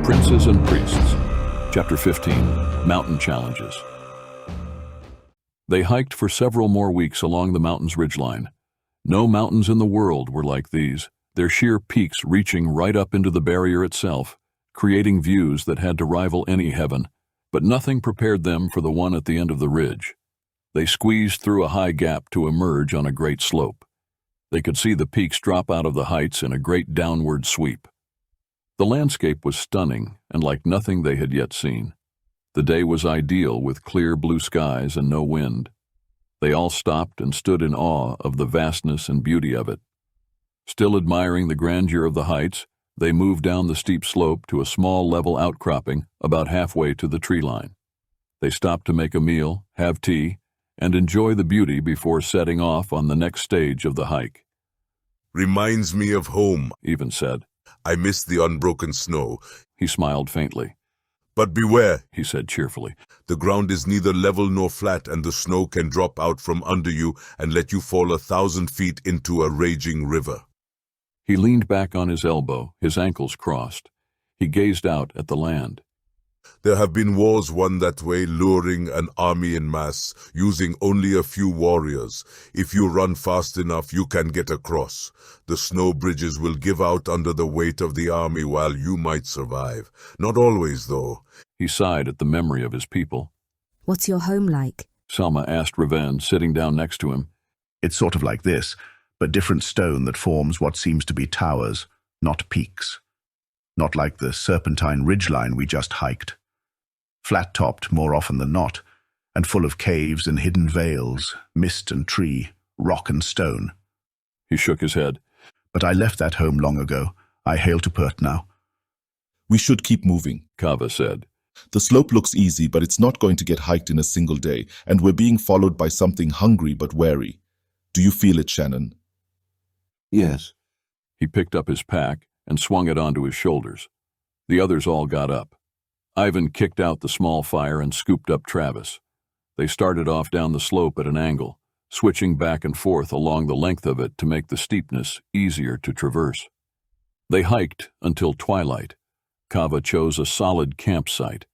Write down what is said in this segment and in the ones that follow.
Princes and Priests. Chapter 15. Mountain Challenges. They hiked for several more weeks along the mountain's ridgeline. No mountains in the world were like these, their sheer peaks reaching right up into the barrier itself, creating views that had to rival any heaven, but nothing prepared them for the one at the end of the ridge. They squeezed through a high gap to emerge on a great slope. They could see the peaks drop out of the heights in a great downward sweep. The landscape was stunning and like nothing they had yet seen. The day was ideal with clear blue skies and no wind. They all stopped and stood in awe of the vastness and beauty of it. Still admiring the grandeur of the heights, they moved down the steep slope to a small level outcropping about halfway to the tree line. They stopped to make a meal, have tea, and enjoy the beauty before setting off on the next stage of the hike. "Reminds me of home," Even said. "I miss the unbroken snow." He smiled faintly. "But beware," He said cheerfully. "the ground is neither level nor flat, and the snow can drop out from under you and let you fall 1,000 feet into a raging river." He leaned back on his elbow, his ankles crossed. He gazed out at the land. "There have been wars won that way, luring an army in mass, using only a few warriors. If you run fast enough, you can get across. The snow bridges will give out under the weight of the army while you might survive. Not always, though." He sighed at the memory of his people. "What's your home like?" Selma asked Raven, sitting down next to him. It's sort of like this, but different stone that forms what seems to be towers, not peaks. Not like the serpentine ridgeline we just hiked. Flat-topped more often than not, and full of caves and hidden vales, mist and tree, rock and stone. He shook his head. But I left that home long ago. I hail to Pert now. "We should keep moving," Kava said. "The slope looks easy, but it's not going to get hiked in a single day, and we're being followed by something hungry but wary. Do you feel it, Shannon?" "Yes." He picked up his pack and swung it onto his shoulders. The others all got up. Ivan kicked out the small fire and scooped up Travis. They started off down the slope at an angle, switching back and forth along the length of it to make the steepness easier to traverse. They hiked until twilight. Kava chose a solid campsite.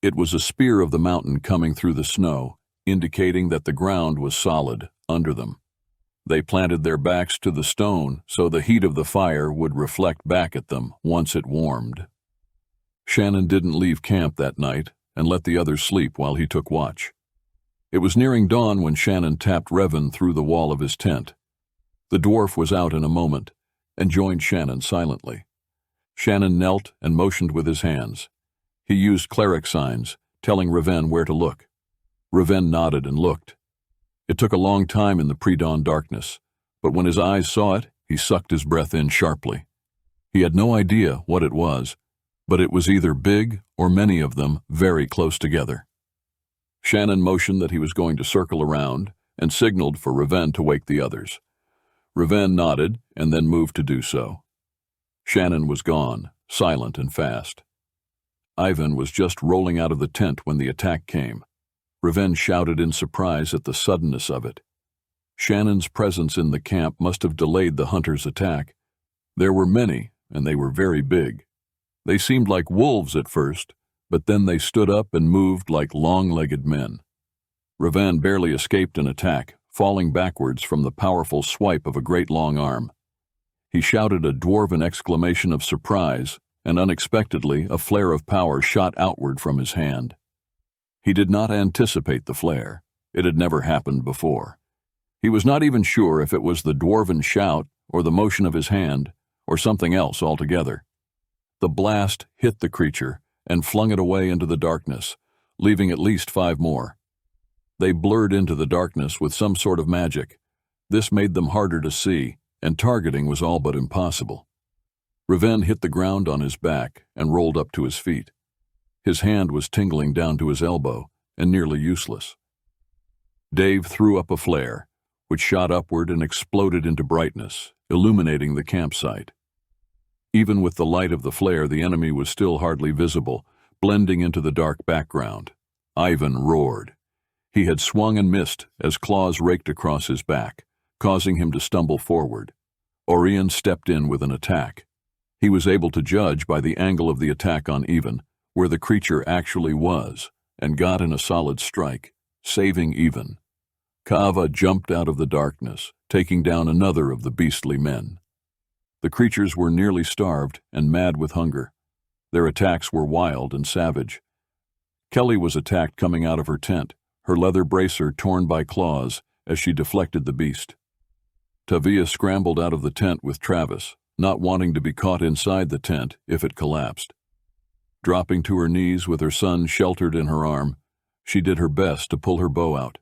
It was a spear of the mountain coming through the snow, indicating that the ground was solid under them. They planted their backs to the stone so the heat of the fire would reflect back at them once it warmed. Shannon didn't leave camp that night and let the others sleep while he took watch. It was nearing dawn when Shannon tapped Revan through the wall of his tent. The dwarf was out in a moment and joined Shannon silently. Shannon knelt and motioned with his hands. He used cleric signs, telling Revan where to look. Revan nodded and looked. It took a long time in the pre-dawn darkness, but when his eyes saw it, he sucked his breath in sharply. He had no idea what it was, but it was either big or many of them very close together. Shannon motioned that he was going to circle around and signaled for Revan to wake the others. Revan nodded and then moved to do so. Shannon was gone, silent and fast. Ivan was just rolling out of the tent when the attack came. Revan shouted in surprise at the suddenness of it. Shannon's presence in the camp must have delayed the hunters' attack. There were many, and they were very big. They seemed like wolves at first, but then they stood up and moved like long-legged men. Revan barely escaped an attack, falling backwards from the powerful swipe of a great long arm. He shouted a dwarven exclamation of surprise, and unexpectedly a flare of power shot outward from his hand. He did not anticipate the flare. It had never happened before. He was not even sure if it was the dwarven shout or the motion of his hand or something else altogether. The blast hit the creature and flung it away into the darkness, leaving at least 5 more. They blurred into the darkness with some sort of magic. This made them harder to see, and targeting was all but impossible. Revan hit the ground on his back and rolled up to his feet. His hand was tingling down to his elbow and nearly useless. Dave threw up a flare, which shot upward and exploded into brightness, illuminating the campsite. Even with the light of the flare, the enemy was still hardly visible, blending into the dark background. Ivan roared. He had swung and missed as claws raked across his back, causing him to stumble forward. Oirion stepped in with an attack. He was able to judge by the angle of the attack on Even where the creature actually was, and got in a solid strike, saving Even. Kava jumped out of the darkness, taking down another of the beastly men. The creatures were nearly starved and mad with hunger. Their attacks were wild and savage. Kelly was attacked coming out of her tent, her leather bracer torn by claws as she deflected the beast. Tavia scrambled out of the tent with Travis, not wanting to be caught inside the tent if it collapsed. Dropping to her knees with her son sheltered in her arm, she did her best to pull her bow out.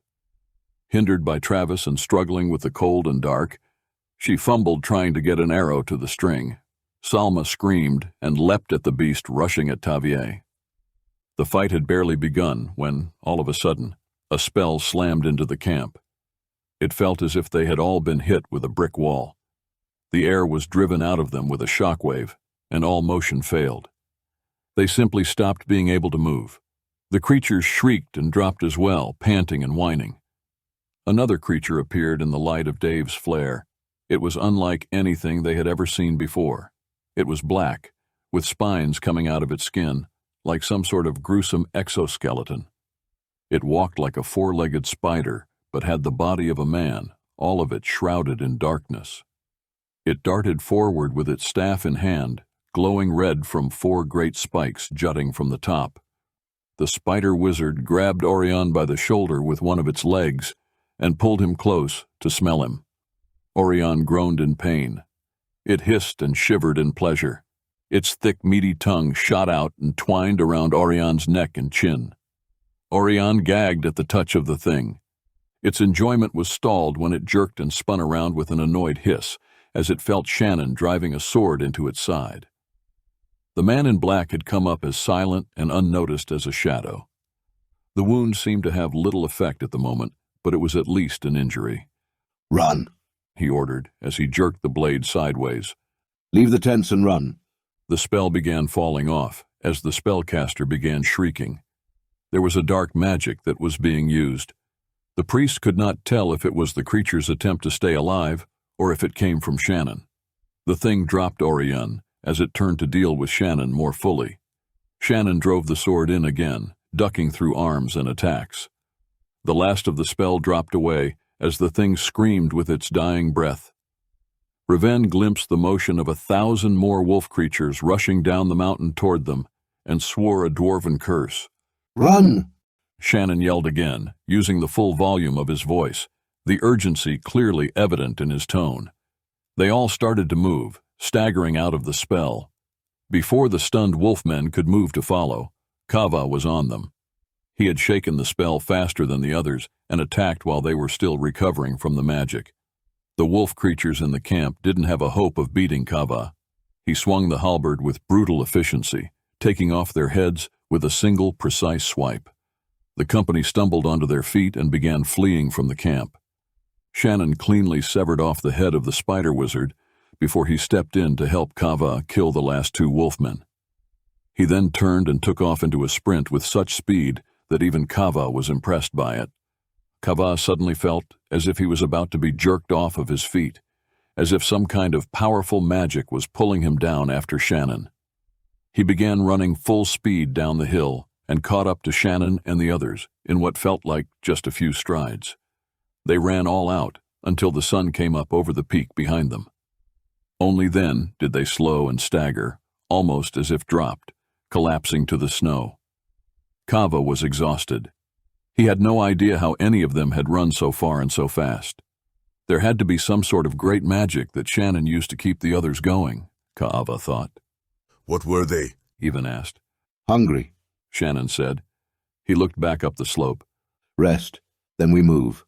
Hindered by Travis and struggling with the cold and dark, she fumbled trying to get an arrow to the string. Salma screamed and leapt at the beast rushing at Tavia. The fight had barely begun when, all of a sudden, a spell slammed into the camp. It felt as if they had all been hit with a brick wall. The air was driven out of them with a shockwave, and all motion failed. They simply stopped being able to move. The creatures shrieked and dropped as well, panting and whining. Another creature appeared in the light of Dave's flare. It was unlike anything they had ever seen before. It was black, with spines coming out of its skin, like some sort of gruesome exoskeleton. It walked like a four-legged spider, but had the body of a man, all of it shrouded in darkness. It darted forward with its staff in hand, glowing red from 4 great spikes jutting from the top. The spider wizard grabbed Oirion by the shoulder with one of its legs and pulled him close to smell him. Oirion groaned in pain. It hissed and shivered in pleasure. Its thick, meaty tongue shot out and twined around Orion's neck and chin. Oirion gagged at the touch of the thing. Its enjoyment was stalled when it jerked and spun around with an annoyed hiss as it felt Shannon driving a sword into its side. The man in black had come up as silent and unnoticed as a shadow. The wound seemed to have little effect at the moment, but it was at least an injury. Run. He ordered as he jerked the blade sideways. Leave the tents and run. The spell began falling off as the spellcaster began shrieking. There was a dark magic that was being used. The priest could not tell if it was the creature's attempt to stay alive or if it came from Shannon. The thing dropped Oirion as it turned to deal with Shannon more fully. Shannon drove the sword in again, ducking through arms and attacks. The last of the spell dropped away as the thing screamed with its dying breath. Raven glimpsed the motion of 1,000 more wolf creatures rushing down the mountain toward them and swore a dwarven curse. Run! Shannon yelled again, using the full volume of his voice, the urgency clearly evident in his tone. They all started to move, staggering out of the spell. Before the stunned wolfmen could move to follow, Kava was on them. He had shaken the spell faster than the others and attacked while they were still recovering from the magic. The wolf creatures in the camp didn't have a hope of beating Kava. He swung the halberd with brutal efficiency, taking off their heads with a single precise swipe. The company stumbled onto their feet and began fleeing from the camp. Shannon cleanly severed off the head of the spider wizard before he stepped in to help Kava kill the last 2 wolfmen. He then turned and took off into a sprint with such speed that even Kava was impressed by it. Kava suddenly felt as if he was about to be jerked off of his feet, as if some kind of powerful magic was pulling him down after Shannon. He began running full speed down the hill and caught up to Shannon and the others in what felt like just a few strides. They ran all out until the sun came up over the peak behind them. Only then did they slow and stagger, almost as if dropped, collapsing to the snow. Kava was exhausted. He had no idea how any of them had run so far and so fast. There had to be some sort of great magic that Shannon used to keep the others going, Kava thought. What were they? Even asked. Hungry. Shannon said. He looked back up the slope. Rest. Then we move.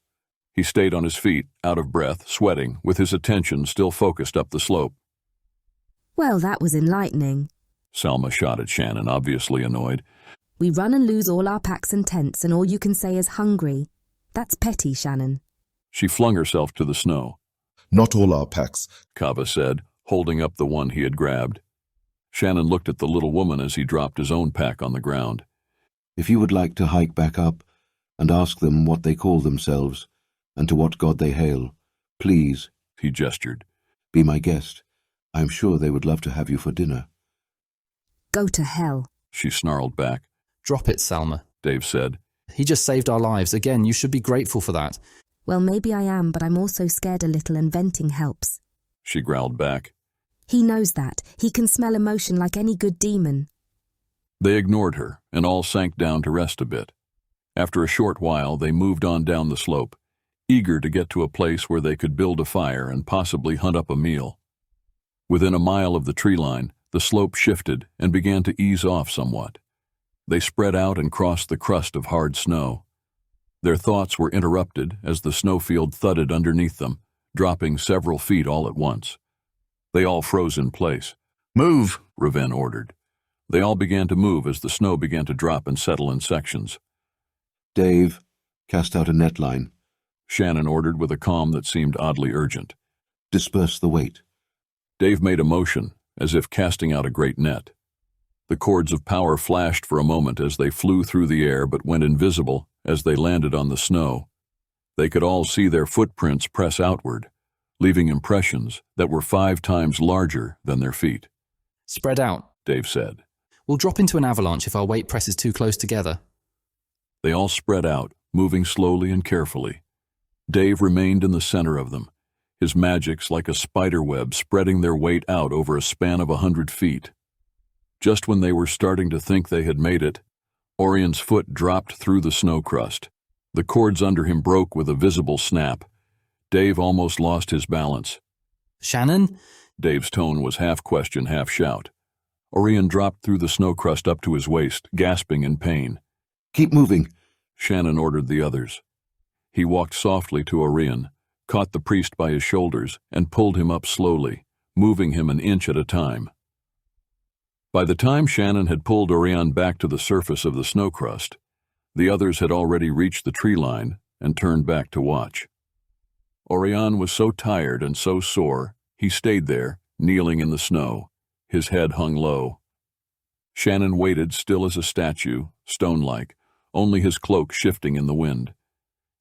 He stayed on his feet, out of breath, sweating, with his attention still focused up the slope. Well, that was enlightening. Salma shot at Shannon, obviously annoyed. We run and lose all our packs and tents, and all you can say is hungry. That's petty, Shannon. She flung herself to the snow. Not all our packs, Kava said, holding up the one he had grabbed. Shannon looked at the little woman as he dropped his own pack on the ground. If you would like to hike back up and ask them what they call themselves and to what god they hail, please, he gestured. be my guest. I'm sure they would love to have you for dinner. Go to hell. She snarled back. Drop it, Salma. Dave said. He just saved our lives. Again, you should be grateful for that. Well, maybe I am, but I'm also scared a little and venting helps. She growled back. He knows that. He can smell emotion like any good demon. They ignored her, and all sank down to rest a bit. After a short while, they moved on down the slope, eager to get to a place where they could build a fire and possibly hunt up a meal. Within a mile of the tree line, the slope shifted and began to ease off somewhat. They spread out and crossed the crust of hard snow. Their thoughts were interrupted as the snowfield thudded underneath them, dropping several feet all at once. They all froze in place. Move! Raven ordered. They all began to move as the snow began to drop and settle in sections. Dave, cast out a net line. Shannon ordered with a calm that seemed oddly urgent. Disperse the weight. Dave made a motion, as if casting out a great net. The cords of power flashed for a moment as they flew through the air but went invisible as they landed on the snow. They could all see their footprints press outward, leaving impressions that were 5 times larger than their feet. Spread out, Dave said. We'll drop into an avalanche if our weight presses too close together. They all spread out, moving slowly and carefully. Dave remained in the center of them, his magics like a spider web spreading their weight out over a span of 100 feet. Just when they were starting to think they had made it, Orion's foot dropped through the snow crust. The cords under him broke with a visible snap. Dave almost lost his balance. Shannon? Dave's tone was half question, half shout. Oirion dropped through the snow crust up to his waist, gasping in pain. Keep moving. Shannon ordered the others. He walked softly to Oirion, caught the priest by his shoulders, and pulled him up slowly, moving him an inch at a time. By the time Shannon had pulled Oirion back to the surface of the snow crust, the others had already reached the tree line and turned back to watch. Oirion was so tired and so sore, he stayed there, kneeling in the snow, his head hung low. Shannon waited still as a statue, stone-like, only his cloak shifting in the wind.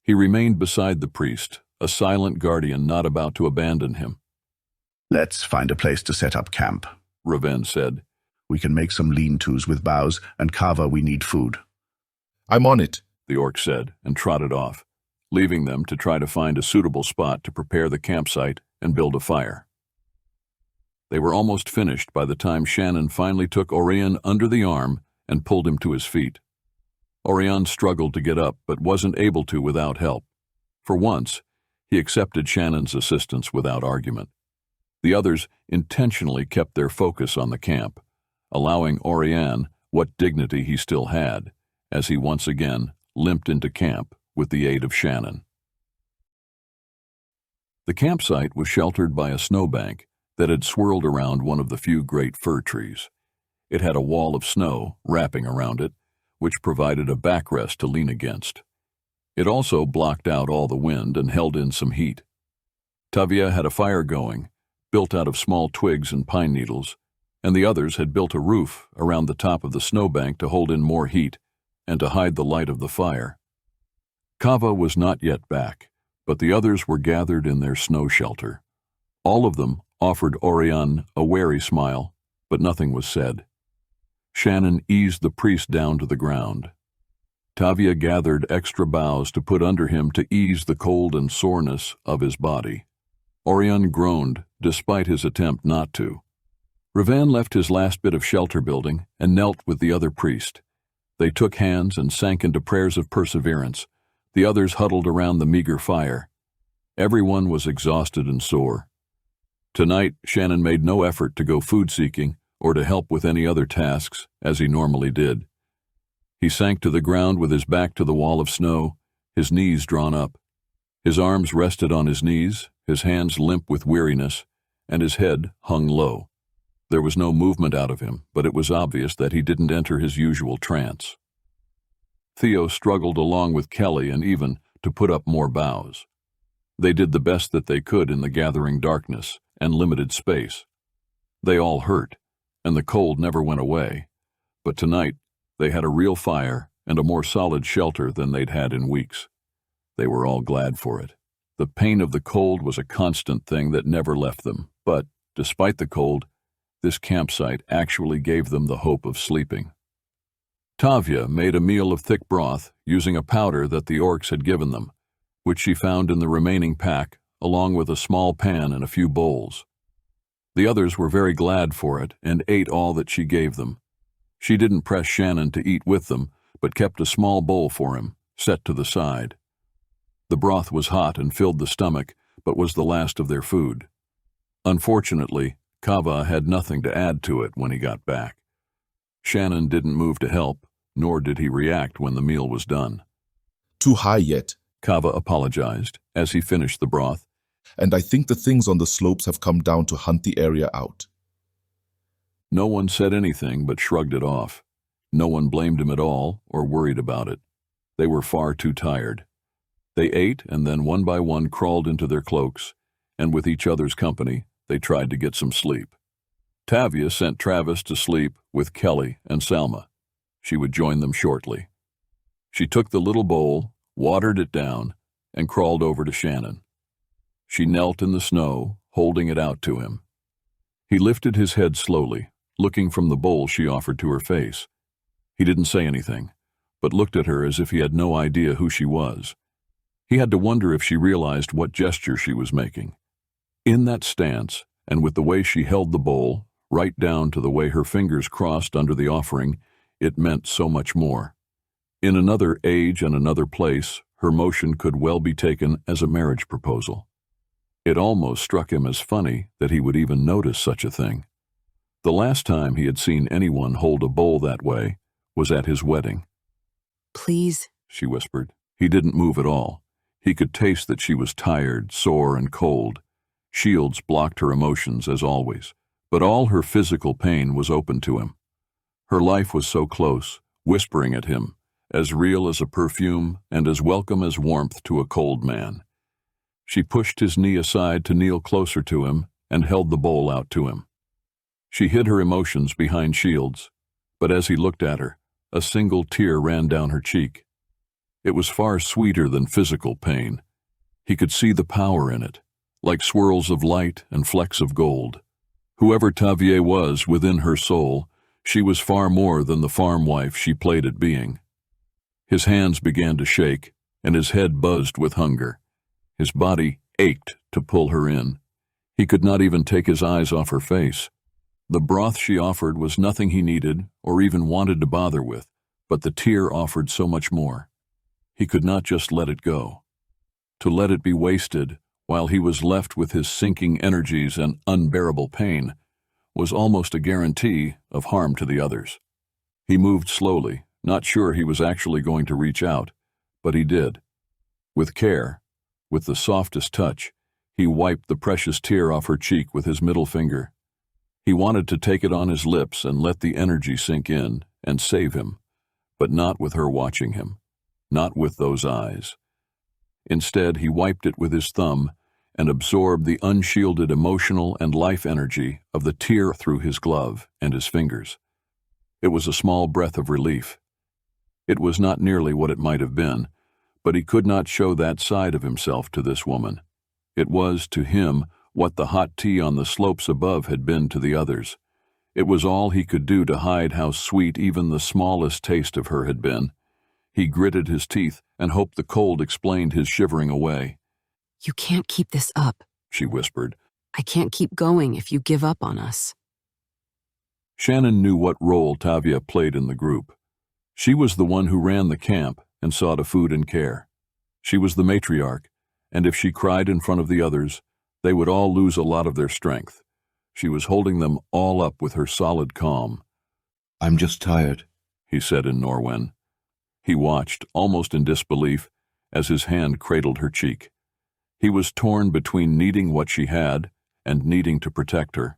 He remained beside the priest, a silent guardian not about to abandon him. Let's find a place to set up camp. Raven said. We can make some lean-tos with boughs, and Kava we need food. I'm on it, the orc said, and trotted off, leaving them to try to find a suitable spot to prepare the campsite and build a fire. They were almost finished by the time Shannon finally took Oirion under the arm and pulled him to his feet. Oirion struggled to get up, but wasn't able to without help. For once, he accepted Shannon's assistance without argument. The others intentionally kept their focus on the camp, allowing Oirion what dignity he still had, as he once again limped into camp with the aid of Shannon. The campsite was sheltered by a snowbank that had swirled around one of the few great fir trees. It had a wall of snow wrapping around it, which provided a backrest to lean against. It also blocked out all the wind and held in some heat. Tavia had a fire going, built out of small twigs and pine needles, and the others had built a roof around the top of the snowbank to hold in more heat and to hide the light of the fire. Kava was not yet back, but the others were gathered in their snow shelter. All of them offered Oirion a wary smile, but nothing was said. Shannon eased the priest down to the ground. Tavia gathered extra boughs to put under him to ease the cold and soreness of his body. Oirion groaned, despite his attempt not to. Raven left his last bit of shelter building and knelt with the other priest. They took hands and sank into prayers of perseverance. The others huddled around the meager fire. Everyone was exhausted and sore. Tonight, Shannon made no effort to go food-seeking or to help with any other tasks, as he normally did. He sank to the ground with his back to the wall of snow, his knees drawn up. His arms rested on his knees, his hands limp with weariness, and his head hung low. There was no movement out of him, but it was obvious that he didn't enter his usual trance. Theo struggled along with Kelly and Even to put up more boughs. They did the best that they could in the gathering darkness and limited space. They all hurt, and the cold never went away, but tonight they had a real fire and a more solid shelter than they'd had in weeks. They were all glad for it. The pain of the cold was a constant thing that never left them, but Despite the cold, this campsite actually gave them the hope of sleeping. Tavia made a meal of thick broth using a powder that the orcs had given them, which she found in the remaining pack, along with a small pan and a few bowls. The others were very glad for it and ate all that she gave them. She didn't press Shannon to eat with them, but kept a small bowl for him, set to the side. The broth was hot and filled the stomach, but was the last of their food. Unfortunately, Kava had nothing to add to it when he got back. Shannon didn't move to help, nor did he react when the meal was done. Too high yet, Kava apologized as he finished the broth. and I think the things on the slopes have come down to hunt the area out. No one said anything but shrugged it off. No one blamed him at all or worried about it. They were far too tired. They ate and then one by one crawled into their cloaks, and with each other's company, they tried to get some sleep. Tavia sent Travis to sleep with Kelly and Salma. She would join them shortly. She took the little bowl, watered it down, and crawled over to Shannon. She knelt in the snow, holding it out to him. He lifted his head slowly, looking from the bowl she offered to her face. He didn't say anything, but looked at her as if he had no idea who she was. He had to wonder if she realized what gesture she was making. In that stance, and with the way she held the bowl, right down to the way her fingers crossed under the offering, it meant so much more. In another age and another place, her motion could well be taken as a marriage proposal. It almost struck him as funny that he would even notice such a thing. The last time he had seen anyone hold a bowl that way was at his wedding. Please, she whispered. He didn't move at all. He could taste that she was tired, sore, and cold. Shields blocked her emotions as always, but all her physical pain was open to him. Her life was so close, whispering at him, as real as a perfume and as welcome as warmth to a cold man. She pushed his knee aside to kneel closer to him and held the bowl out to him. She hid her emotions behind shields, but as he looked at her, a single tear ran down her cheek. It was far sweeter than physical pain. He could see the power in it, like swirls of light and flecks of gold. Whoever Tavia was within her soul, she was far more than the farm wife she played at being. His hands began to shake, and his head buzzed with hunger. His body ached to pull her in. He could not even take his eyes off her face. The broth she offered was nothing he needed or even wanted to bother with, but the tear offered so much more. He could not just let it go. To let it be wasted while he was left with his sinking energies and unbearable pain was almost a guarantee of harm to the others. He moved slowly, not sure he was actually going to reach out, but he did. With care, with the softest touch, he wiped the precious tear off her cheek with his middle finger. He wanted to take it on his lips and let the energy sink in and save him, but not with her watching him, not with those eyes. Instead, he wiped it with his thumb and absorbed the unshielded emotional and life energy of the tear through his glove and his fingers. It was a small breath of relief. It was not nearly what it might have been, but he could not show that side of himself to this woman. It was, to him, what the hot tea on the slopes above had been to the others. It was all he could do to hide how sweet even the smallest taste of her had been. He gritted his teeth and hoped the cold explained his shivering away. you can't keep this up. She whispered. I can't keep going if you give up on us. Shannon knew what role Tavia played in the group. She was the one who ran the camp and saw to food and care. She was the matriarch, and if she cried in front of the others, they would all lose a lot of their strength. She was holding them all up with her solid calm. I'm just tired, he said in Norwen. He watched, almost in disbelief, as his hand cradled her cheek. He was torn between needing what she had and needing to protect her.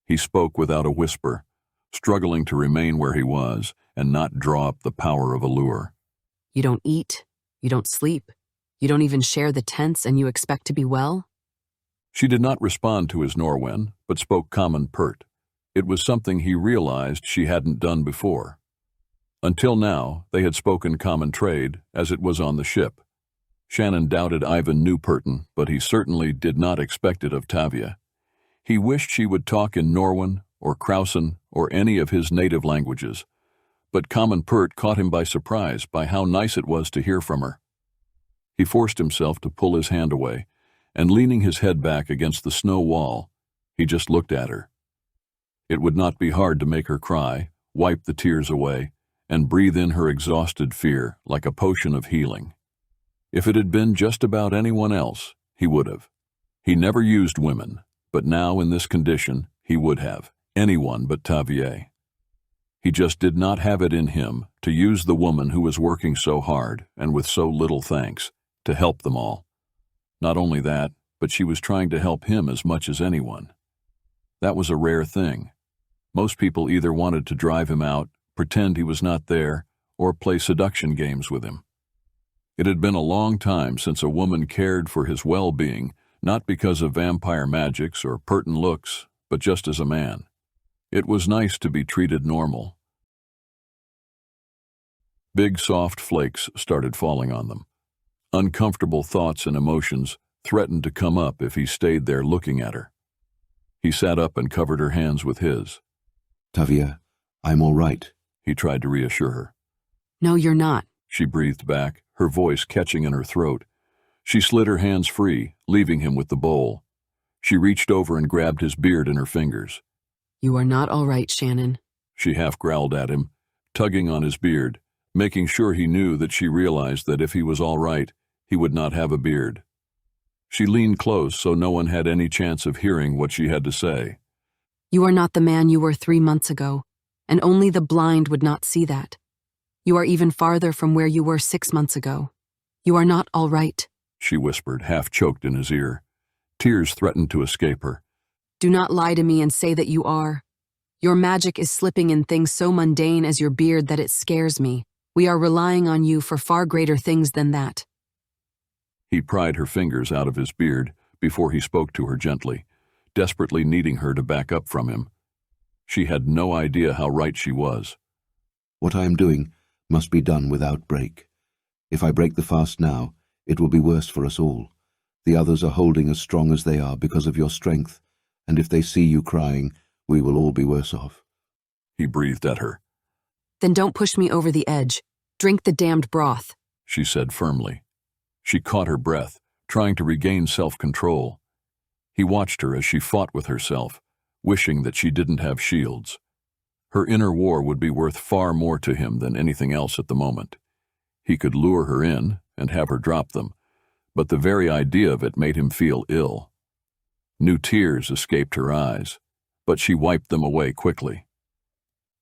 He spoke without a whisper, struggling to remain where he was and not draw up the power of a lure. You don't eat, you don't sleep, you don't even share the tents, and you expect to be well? She did not respond to his Norwen, but spoke common pert. It was something he realized she hadn't done before. Until now, they had spoken common trade, as it was on the ship. Shannon doubted Ivan knew Perton, but he certainly did not expect it of Tavia. He wished she would talk in Norwen or Krausen or any of his native languages, but Common Pert caught him by surprise by how nice it was to hear from her. He forced himself to pull his hand away, and leaning his head back against the snow wall, he just looked at her. It would not be hard to make her cry, wipe the tears away, and breathe in her exhausted fear like a potion of healing. If it had been just about anyone else, he would have. He never used women, but now in this condition, he would have. Anyone but Tavier. He just did not have it in him to use the woman who was working so hard and with so little thanks to help them all. Not only that, but she was trying to help him as much as anyone. That was a rare thing. Most people either wanted to drive him out, pretend he was not there, or play seduction games with him. It had been a long time since a woman cared for his well-being, not because of vampire magics or pertinent looks, but just as a man. It was nice to be treated normal. Big soft flakes started falling on them. Uncomfortable thoughts and emotions threatened to come up if he stayed there looking at her. He sat up and covered her hands with his. Tavier, I'm all right. He tried to reassure her. No, you're not. She breathed back, her voice catching in her throat. She slid her hands free, leaving him with the bowl. She reached over and grabbed his beard in her fingers. You are not all right, Shannon. She half growled at him, tugging on his beard, making sure he knew that she realized that if he was all right, he would not have a beard. She leaned close so no one had any chance of hearing what she had to say. You are not the man you were 3 months ago, and only the blind would not see that. You are even farther from where you were 6 months ago. You are not all right, she whispered, half choked in his ear. Tears threatened to escape her. Do not lie to me and say that you are. Your magic is slipping in things so mundane as your beard that it scares me. We are relying on you for far greater things than that. He pried her fingers out of his beard before he spoke to her gently, desperately needing her to back up from him. She had no idea how right she was. What I am doing must be done without break. If I break the fast now, it will be worse for us all. The others are holding as strong as they are because of your strength, and if they see you crying, we will all be worse off. He breathed at her. Then don't push me over the edge. Drink the damned broth, she said firmly. She caught her breath, trying to regain self-control. He watched her as she fought with herself, wishing that she didn't have shields. Her inner war would be worth far more to him than anything else at the moment. He could lure her in and have her drop them, but the very idea of it made him feel ill. New tears escaped her eyes, but she wiped them away quickly.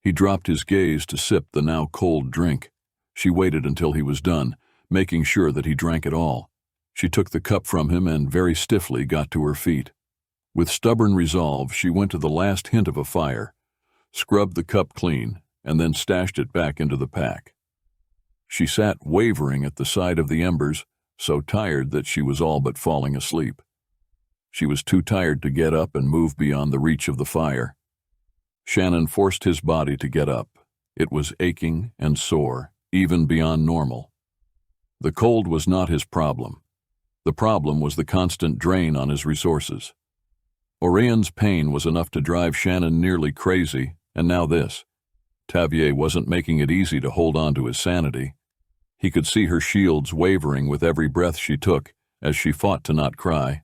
He dropped his gaze to sip the now cold drink. She waited until he was done, making sure that he drank it all. She took the cup from him and very stiffly got to her feet. With stubborn resolve, she went to the last hint of a fire, scrubbed the cup clean, and then stashed it back into the pack. She sat wavering at the side of the embers, so tired that she was all but falling asleep. She was too tired to get up and move beyond the reach of the fire. Shannon forced his body to get up. It was aching and sore, even beyond normal. The cold was not his problem. The problem was the constant drain on his resources. Orion's pain was enough to drive Shannon nearly crazy, and now this. Tavier wasn't making it easy to hold on to his sanity. He could see her shields wavering with every breath she took as she fought to not cry.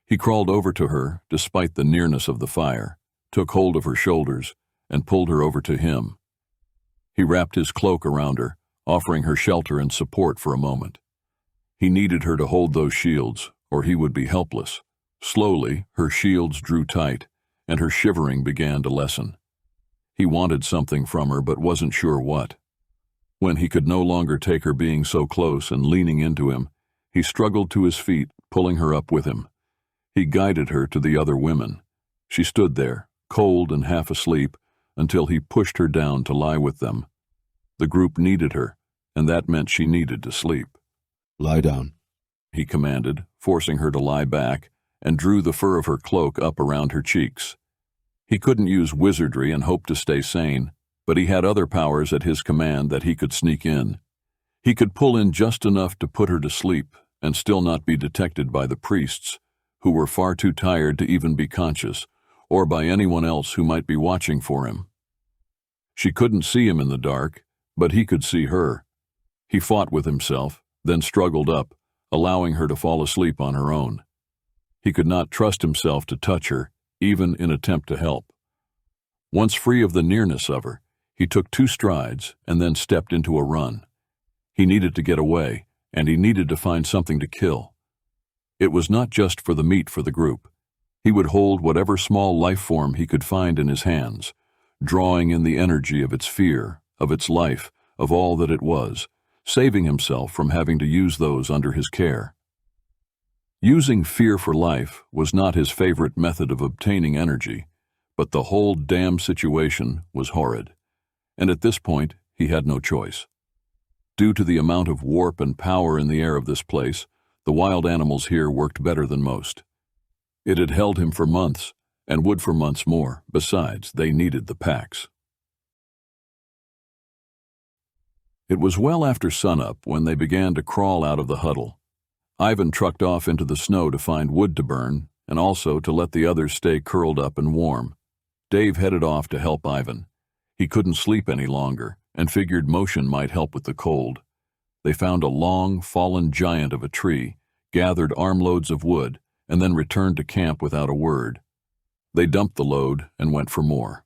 He crawled over to her, despite the nearness of the fire, took hold of her shoulders, and pulled her over to him. He wrapped his cloak around her, offering her shelter and support for a moment. He needed her to hold those shields, or he would be helpless. Slowly, her shields drew tight, and her shivering began to lessen. He wanted something from her, but wasn't sure what. When he could no longer take her being so close and leaning into him, he struggled to his feet, pulling her up with him. He guided her to the other women. She stood there, cold and half asleep, until he pushed her down to lie with them. The group needed her, and that meant she needed to sleep. Lie down, he commanded, forcing her to lie back, and drew the fur of her cloak up around her cheeks. He couldn't use wizardry and hope to stay sane, but he had other powers at his command that he could sneak in. He could pull in just enough to put her to sleep and still not be detected by the priests, who were far too tired to even be conscious, or by anyone else who might be watching for him. She couldn't see him in the dark, but he could see her. He fought with himself, then struggled up, allowing her to fall asleep on her own. He could not trust himself to touch her, even in attempt to help. Once free of the nearness of her, he took 2 strides and then stepped into a run. He needed to get away, and he needed to find something to kill. It was not just for the meat for the group. He would hold whatever small life form he could find in his hands, drawing in the energy of its fear, of its life, of all that it was, saving himself from having to use those under his care. Using fear for life was not his favorite method of obtaining energy, but the whole damn situation was horrid, and at this point he had no choice. Due to the amount of warp and power in the air of this place, the wild animals here worked better than most. It had held him for months, and would for months more. Besides, they needed the packs. It was well after sunup when they began to crawl out of the huddle. Ivan trucked off into the snow to find wood to burn, and also to let the others stay curled up and warm. Dave headed off to help Ivan. He couldn't sleep any longer, and figured motion might help with the cold. They found a long, fallen giant of a tree, gathered armloads of wood, and then returned to camp without a word. They dumped the load and went for more.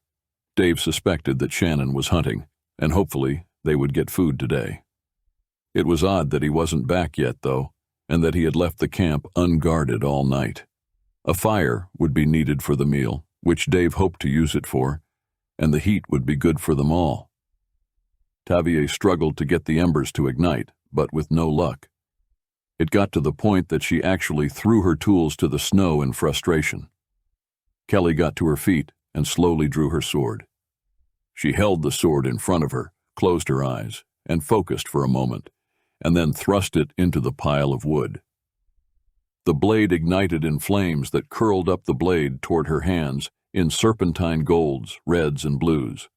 Dave suspected that Shannon was hunting, and hopefully they would get food today. It was odd that he wasn't back yet, though, and that he had left the camp unguarded all night. A fire would be needed for the meal, which Dave hoped to use it for, and the heat would be good for them all. Tavier struggled to get the embers to ignite, but with no luck. It got to the point that she actually threw her tools to the snow in frustration. Kelly got to her feet and slowly drew her sword. She held the sword in front of her, closed her eyes, and focused for a moment, and then thrust it into the pile of wood. The blade ignited in flames that curled up the blade toward her hands in serpentine golds, reds, and blues.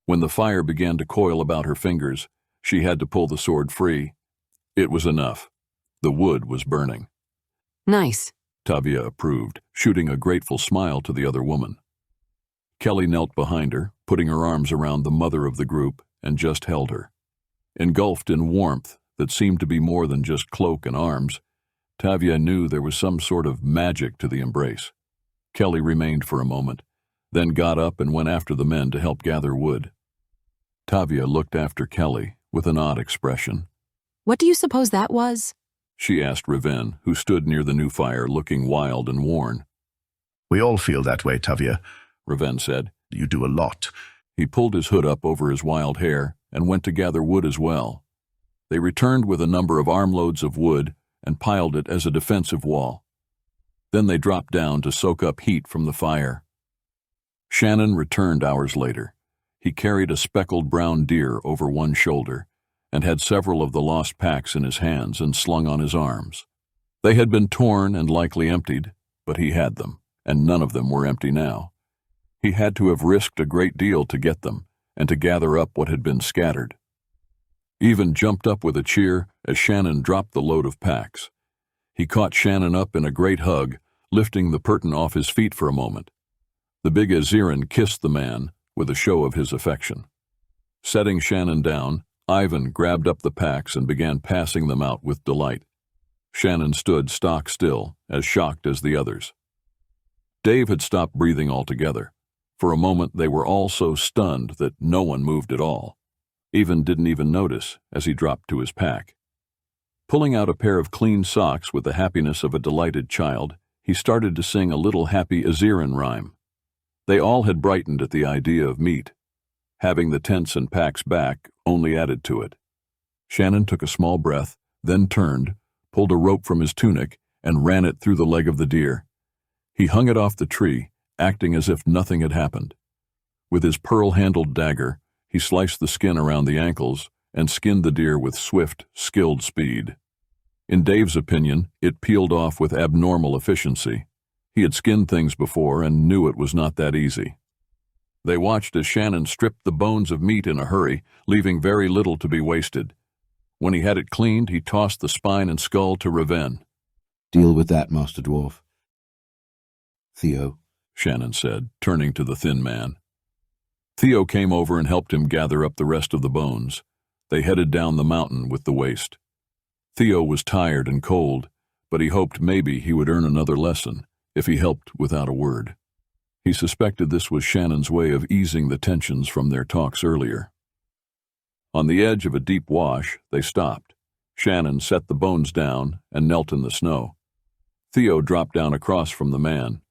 When the fire began to coil about her fingers, she had to pull the sword free. It was enough. The wood was burning. Nice, Tavia approved, shooting a grateful smile to the other woman. Kelly knelt behind her, putting her arms around the mother of the group, and just held her. Engulfed in warmth that seemed to be more than just cloak and arms, Tavia knew there was some sort of magic to the embrace. Kelly remained for a moment, then got up and went after the men to help gather wood. Tavia looked after Kelly with an odd expression. What do you suppose that was? She asked Raven, who stood near the new fire looking wild and worn. We all feel that way, Tavia. Raven said. You do a lot. He pulled his hood up over his wild hair and went to gather wood as well. They returned with a number of armloads of wood and piled it as a defensive wall. Then they dropped down to soak up heat from the fire. Shannon returned hours later. He carried a speckled brown deer over one shoulder and had several of the lost packs in his hands and slung on his arms. They had been torn and likely emptied, but he had them, and none of them were empty now. He had to have risked a great deal to get them and to gather up what had been scattered. Ivan jumped up with a cheer as Shannon dropped the load of packs. He caught Shannon up in a great hug, lifting the Purton off his feet for a moment. The big Aziran kissed the man with a show of his affection. Setting Shannon down, Ivan grabbed up the packs and began passing them out with delight. Shannon stood stock still, as shocked as the others. Dave had stopped breathing altogether. For a moment they were all so stunned that no one moved at all. Ivan didn't even notice as he dropped to his pack. Pulling out a pair of clean socks with the happiness of a delighted child, he started to sing a little happy Aziran rhyme. They all had brightened at the idea of meat. Having the tents and packs back only added to it. Shannon took a small breath, then turned, pulled a rope from his tunic, and ran it through the leg of the deer. He hung it off the tree, acting as if nothing had happened. With his pearl-handled dagger, he sliced the skin around the ankles and skinned the deer with swift, skilled speed. In Dave's opinion, it peeled off with abnormal efficiency. He had skinned things before and knew it was not that easy. They watched as Shannon stripped the bones of meat in a hurry, leaving very little to be wasted. When he had it cleaned, he tossed the spine and skull to Raven. Deal with that, Master Dwarf. Theo, Shannon said, turning to the thin man. Theo came over and helped him gather up the rest of the bones. They headed down the mountain with the waste. Theo was tired and cold, but he hoped maybe he would earn another lesson if he helped without a word. He suspected this was Shannon's way of easing the tensions from their talks earlier. On the edge of a deep wash, they stopped. Shannon set the bones down and knelt in the snow. Theo dropped down across from the man.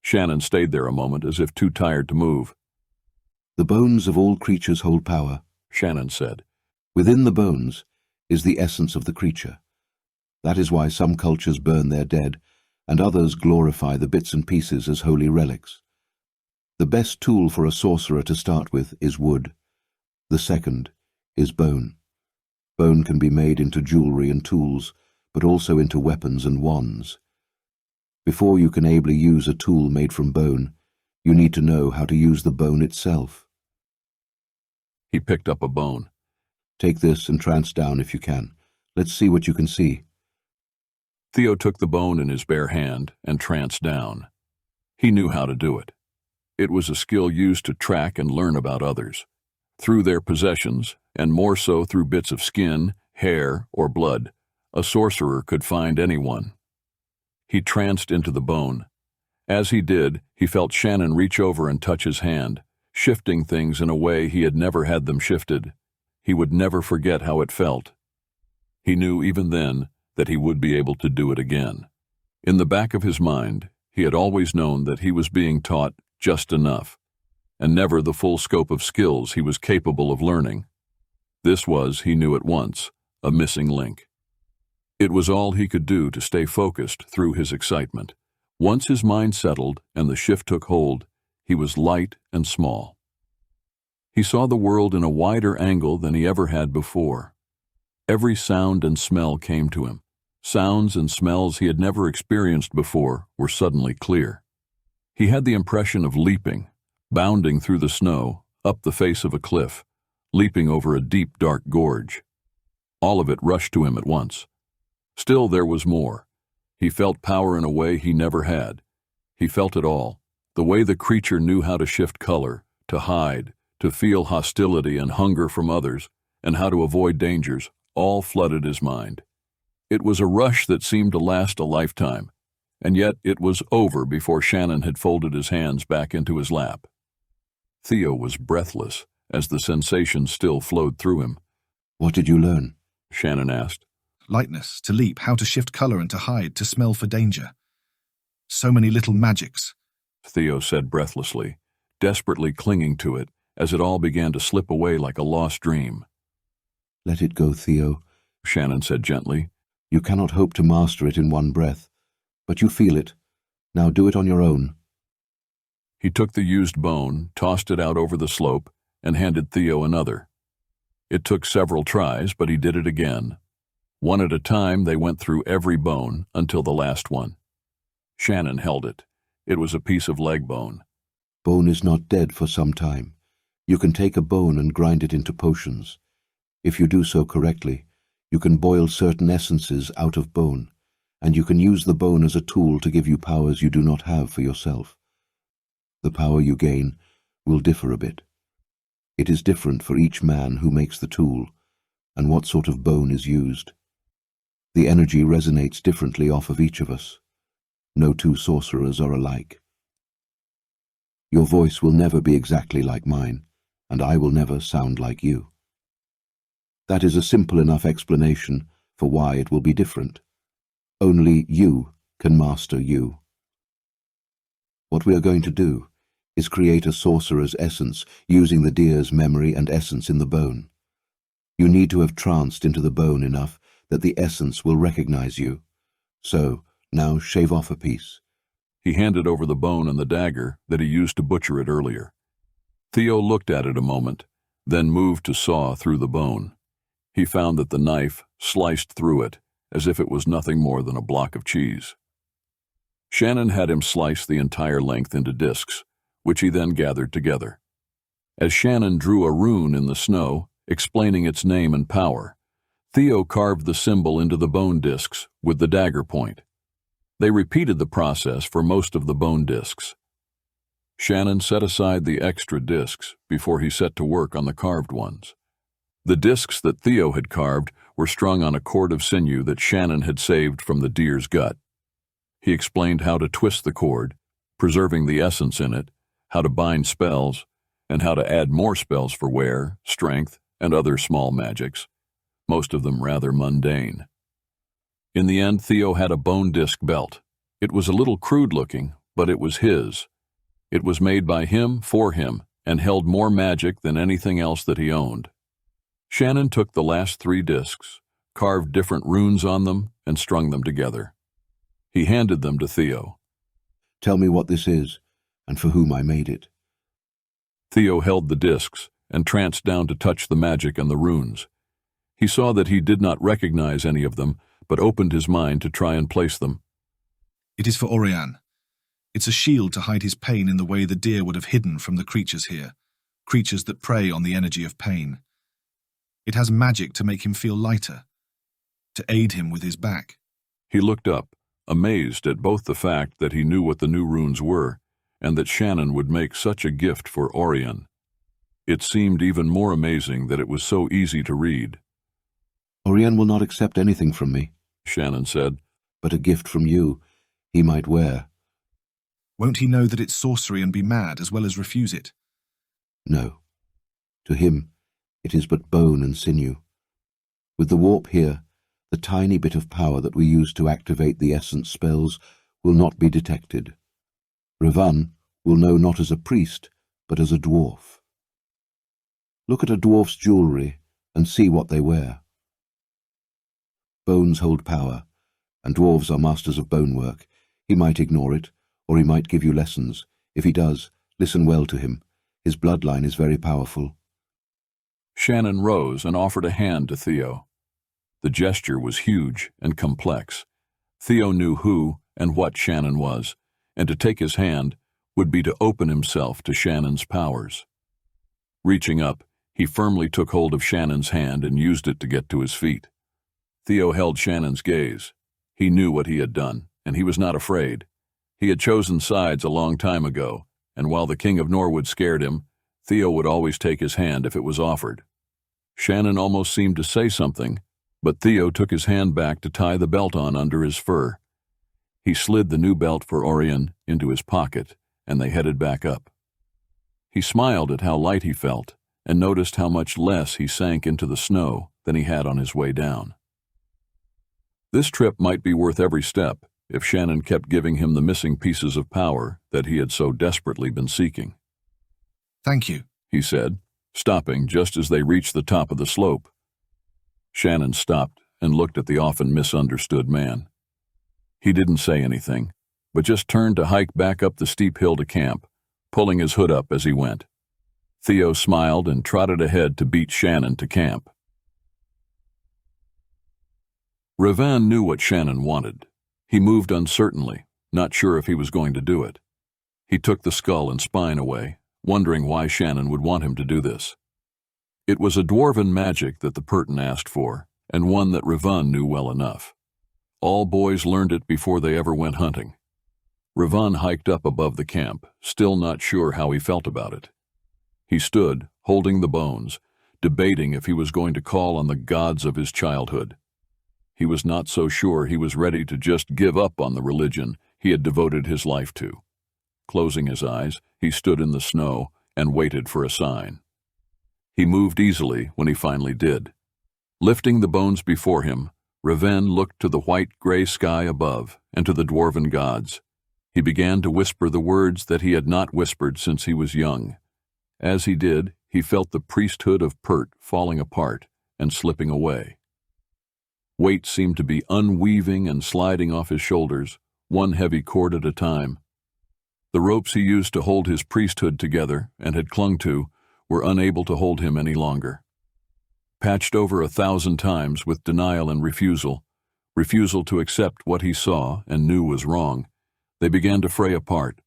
Shannon stayed there a moment as if too tired to move. "The bones of all creatures hold power," Shannon said. "Within the bones is the essence of the creature. That is why some cultures burn their dead, and others glorify the bits and pieces as holy relics. The best tool for a sorcerer to start with is wood. The second is bone. Bone can be made into jewelry and tools, but also into weapons and wands. Before you can ably use a tool made from bone, you need to know how to use the bone itself." He picked up a bone. "Take this and trance down if you can. Let's see what you can see." Theo took the bone in his bare hand and tranced down. He knew how to do it. It was a skill used to track and learn about others, through their possessions, and more so through bits of skin, hair, or blood. A sorcerer could find anyone. He tranced into the bone. As he did, he felt Shannon reach over and touch his hand, shifting things in a way he had never had them shifted. He would never forget how it felt. He knew even then that he would be able to do it again. In the back of his mind, he had always known that he was being taught just enough, and never the full scope of skills he was capable of learning. This was, he knew at once, a missing link. It was all he could do to stay focused through his excitement. Once his mind settled and the shift took hold, he was light and small. He saw the world in a wider angle than he ever had before. Every sound and smell came to him. Sounds and smells he had never experienced before were suddenly clear. He had the impression of leaping, bounding through the snow, up the face of a cliff, leaping over a deep, dark gorge. All of it rushed to him at once. Still, there was more. He felt power in a way he never had. He felt it all, the way the creature knew how to shift color, to hide, to feel hostility and hunger from others, and how to avoid dangers, all flooded his mind. It was a rush that seemed to last a lifetime, and yet it was over before Shannon had folded his hands back into his lap. Theo was breathless as the sensation still flowed through him. "What did you learn?" Shannon asked. Lightness, to leap, how to shift color and to hide, to smell for danger. So many little magics, Theo said breathlessly, desperately clinging to it as it all began to slip away like a lost dream. "Let it go, Theo," Shannon said gently. "You cannot hope to master it in one breath, but you feel it. Now do it on your own." He took the used bone, tossed it out over the slope, and handed Theo another. It took several tries, but he did it again. One at a time, they went through every bone until the last one. Shannon held it. It was a piece of leg bone. "Bone is not dead for some time. You can take a bone and grind it into potions. If you do so correctly, you can boil certain essences out of bone, and you can use the bone as a tool to give you powers you do not have for yourself. The power you gain will differ a bit. It is different for each man who makes the tool, and what sort of bone is used. The energy resonates differently off of each of us. No two sorcerers are alike. Your voice will never be exactly like mine, and I will never sound like you. That is a simple enough explanation for why it will be different. Only you can master you. What we are going to do is create a sorcerer's essence using the deer's memory and essence in the bone. You need to have tranced into the bone enough that the essence will recognize you. So, now shave off a piece." He handed over the bone and the dagger that he used to butcher it earlier. Theo looked at it a moment, then moved to saw through the bone. He found that the knife sliced through it as if it was nothing more than a block of cheese. Shannon had him slice the entire length into discs, which he then gathered together. As Shannon drew a rune in the snow, explaining its name and power, Theo carved the symbol into the bone discs with the dagger point. They repeated the process for most of the bone discs. Shannon set aside the extra discs before he set to work on the carved ones. The discs that Theo had carved were strung on a cord of sinew that Shannon had saved from the deer's gut. He explained how to twist the cord, preserving the essence in it, how to bind spells, and how to add more spells for wear, strength, and other small magics, most of them rather mundane. In the end, Theo had a bone disc belt. It was a little crude-looking, but it was his. It was made by him for him and held more magic than anything else that he owned. Shannon took the last 3 discs, carved different runes on them, and strung them together. He handed them to Theo. Tell me what this is, and for whom I made it. Theo held the discs and tranced down to touch the magic and the runes. He saw that he did not recognize any of them, but opened his mind to try and place them. It is for Oirion. It's a shield to hide his pain in the way the deer would have hidden from the creatures here, creatures that prey on the energy of pain. It has magic to make him feel lighter, to aid him with his back. He looked up, amazed at both the fact that he knew what the new runes were and that Shannon would make such a gift for Oirion. It seemed even more amazing that it was so easy to read. Oirion will not accept anything from me, Shannon said. But a gift from you he might wear. Won't he know that it's sorcery and be mad as well as refuse it? No. To him, it is but bone and sinew. With the warp here, the tiny bit of power that we use to activate the essence spells will not be detected. Revan will know not as a priest, but as a dwarf. Look at a dwarf's jewelry and see what they wear. Bones hold power, and dwarves are masters of bone work. He might ignore it, or he might give you lessons. If he does, listen well to him. His bloodline is very powerful. Shannon rose and offered a hand to Theo. The gesture was huge and complex. Theo knew who and what Shannon was, and to take his hand would be to open himself to Shannon's powers. Reaching up, he firmly took hold of Shannon's hand and used it to get to his feet. Theo held Shannon's gaze. He knew what he had done, and he was not afraid. He had chosen sides a long time ago, and while the King of Norwood scared him, Theo would always take his hand if it was offered. Shannon almost seemed to say something, but Theo took his hand back to tie the belt on under his fur. He slid the new belt for Oirion into his pocket, and they headed back up. He smiled at how light he felt, and noticed how much less he sank into the snow than he had on his way down. This trip might be worth every step if Shannon kept giving him the missing pieces of power that he had so desperately been seeking. Thank you, he said, stopping just as they reached the top of the slope. Shannon stopped and looked at the often misunderstood man. He didn't say anything, but just turned to hike back up the steep hill to camp, pulling his hood up as he went. Theo smiled and trotted ahead to beat Shannon to camp. Revan knew what Shannon wanted. He moved uncertainly, not sure if he was going to do it. He took the skull and spine away, wondering why Shannon would want him to do this. It was a dwarven magic that the Pertin asked for, and one that Revan knew well enough. All boys learned it before they ever went hunting. Revan hiked up above the camp, still not sure how he felt about it. He stood, holding the bones, debating if he was going to call on the gods of his childhood. He was not so sure he was ready to just give up on the religion he had devoted his life to. Closing his eyes, he stood in the snow and waited for a sign. He moved easily when he finally did. Lifting the bones before him, Revan looked to the white-gray sky above and to the dwarven gods. He began to whisper the words that he had not whispered since he was young. As he did, he felt the priesthood of Pert falling apart and slipping away. Weight seemed to be unweaving and sliding off his shoulders, one heavy cord at a time. The ropes he used to hold his priesthood together and had clung to were unable to hold him any longer. Patched over 1,000 times with denial and refusal to accept what he saw and knew was wrong, they began to fray apart.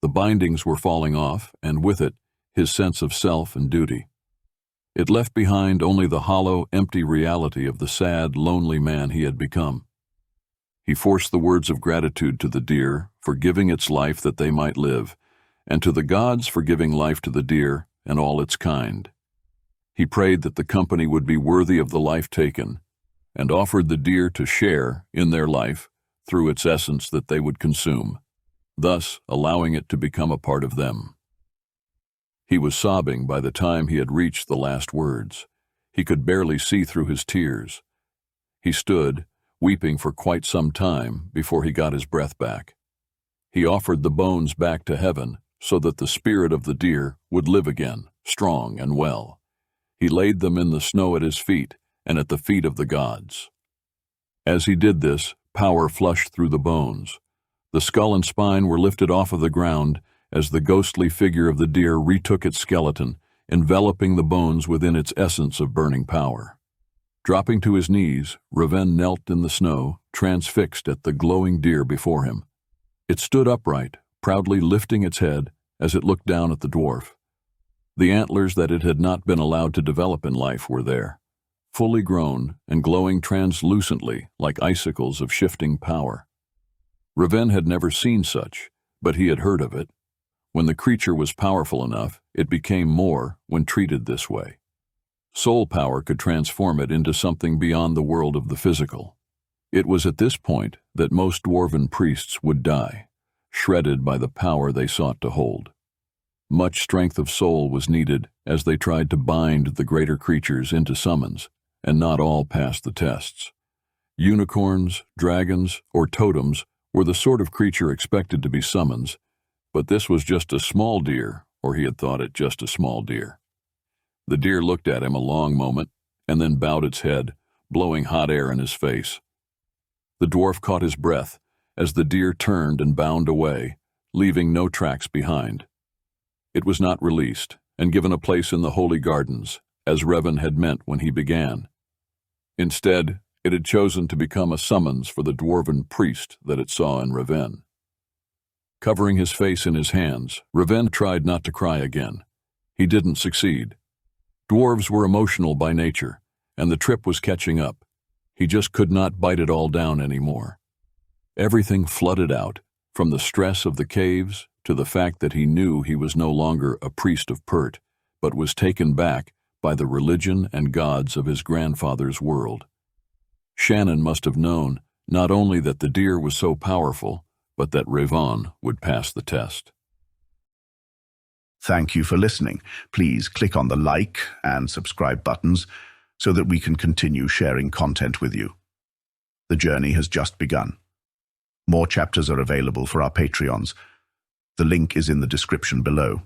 The bindings were falling off, and with it, his sense of self and duty. It left behind only the hollow, empty reality of the sad, lonely man he had become. He forced the words of gratitude to the deer for giving its life that they might live, and to the gods for giving life to the deer and all its kind. He prayed that the company would be worthy of the life taken, and offered the deer to share in their life through its essence that they would consume, thus allowing it to become a part of them. He was sobbing by the time he had reached the last words. He could barely see through his tears. He stood, weeping for quite some time before he got his breath back. He offered the bones back to heaven so that the spirit of the deer would live again, strong and well. He laid them in the snow at his feet and at the feet of the gods. As he did this, power flushed through the bones. The skull and spine were lifted off of the ground as the ghostly figure of the deer retook its skeleton, enveloping the bones within its essence of burning power. Dropping to his knees, Raven knelt in the snow, transfixed at the glowing deer before him. It stood upright, proudly lifting its head as it looked down at the dwarf. The antlers that it had not been allowed to develop in life were there, fully grown and glowing translucently like icicles of shifting power. Raven had never seen such, but he had heard of it. When the creature was powerful enough, it became more when treated this way. Soul power could transform it into something beyond the world of the physical. It was at this point that most dwarven priests would die, shredded by the power they sought to hold. Much strength of soul was needed as they tried to bind the greater creatures into summons, and not all passed the tests. Unicorns, dragons, or totems were the sort of creature expected to be summons, but this was just a small deer, or he had thought it just a small deer. The deer looked at him a long moment, and then bowed its head, blowing hot air in his face. The dwarf caught his breath as the deer turned and bounded away, leaving no tracks behind. It was not released and given a place in the holy gardens, as Raven had meant when he began. Instead, it had chosen to become a summons for the dwarven priest that it saw in Raven. Covering his face in his hands, Raven tried not to cry again. He didn't succeed. Dwarves were emotional by nature, and the trip was catching up. He just could not bite it all down anymore. Everything flooded out, from the stress of the caves to the fact that he knew he was no longer a priest of Pert, but was taken back by the religion and gods of his grandfather's world. Shannon must have known not only that the deer was so powerful, but that Raven would pass the test. Thank you for listening. Please click on the like and subscribe buttons so that we can continue sharing content with you. The journey has just begun. More chapters are available for our Patreons. The link is in the description below.